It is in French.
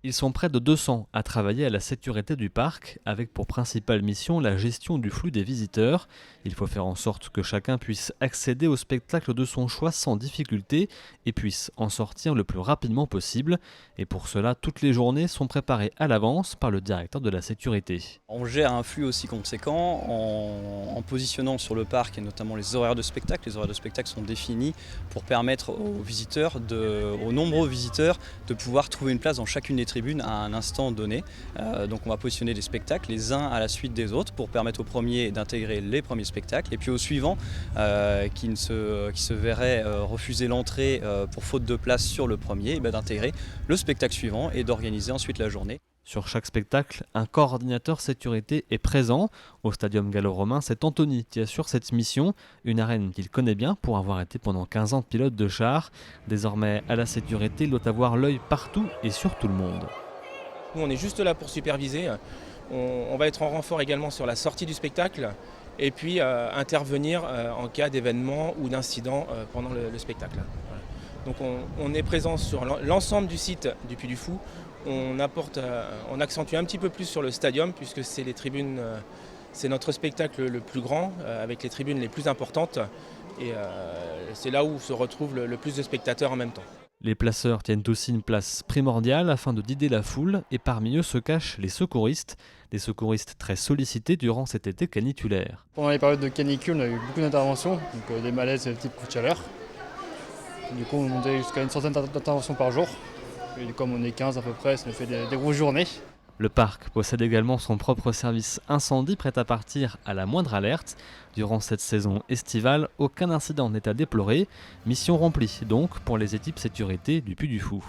Ils sont près de 200 à travailler à la sécurité du parc, avec pour principale mission la gestion du flux des visiteurs. Il faut faire en sorte que chacun puisse accéder au spectacle de son choix sans difficulté et puisse en sortir le plus rapidement possible. Et pour cela, toutes les journées sont préparées à l'avance par le directeur de la sécurité. On gère un flux aussi conséquent en positionnant sur le parc et notamment les horaires de spectacle. Les horaires de spectacle sont définis pour permettre aux visiteurs, aux nombreux visiteurs, de pouvoir trouver une place dans chacune des tribunes à un instant donné. Donc on va positionner des spectacles les uns à la suite des autres pour permettre aux premiers d'intégrer les premiers spectacles et puis aux suivants qui se verraient refuser l'entrée pour faute de place sur le premier, d'intégrer le spectacle suivant et d'organiser ensuite la journée. Sur chaque spectacle, un coordinateur sécurité est présent. Au Stadium gallo-romain, c'est Anthony qui assure cette mission, une arène qu'il connaît bien pour avoir été pendant 15 ans pilote de char. Désormais, à la sécurité, il doit avoir l'œil partout et sur tout le monde. Nous, on est juste là pour superviser. On va être en renfort également sur la sortie du spectacle et puis intervenir en cas d'événement ou d'incident pendant le spectacle. Voilà. Donc on est présent sur l'ensemble du site du Puy du Fou. On accentue un petit peu plus sur le stadium puisque c'est les tribunes, c'est notre spectacle le plus grand avec les tribunes les plus importantes et c'est là où se retrouvent le plus de spectateurs en même temps. Les placeurs tiennent aussi une place primordiale afin de guider la foule et parmi eux se cachent les secouristes. Des secouristes très sollicités durant cet été caniculaire. Pendant les périodes de canicule, on a eu beaucoup d'interventions, donc des malaises et des types coups de chaleur. Du coup, on montait jusqu'à une centaine d'interventions par jour. Et comme on est 15 à peu près, ça nous fait des grosses journées. Le parc possède également son propre service incendie prêt à partir à la moindre alerte. Durant cette saison estivale, aucun incident n'est à déplorer. Mission remplie donc pour les équipes sécurité du Puy du Fou.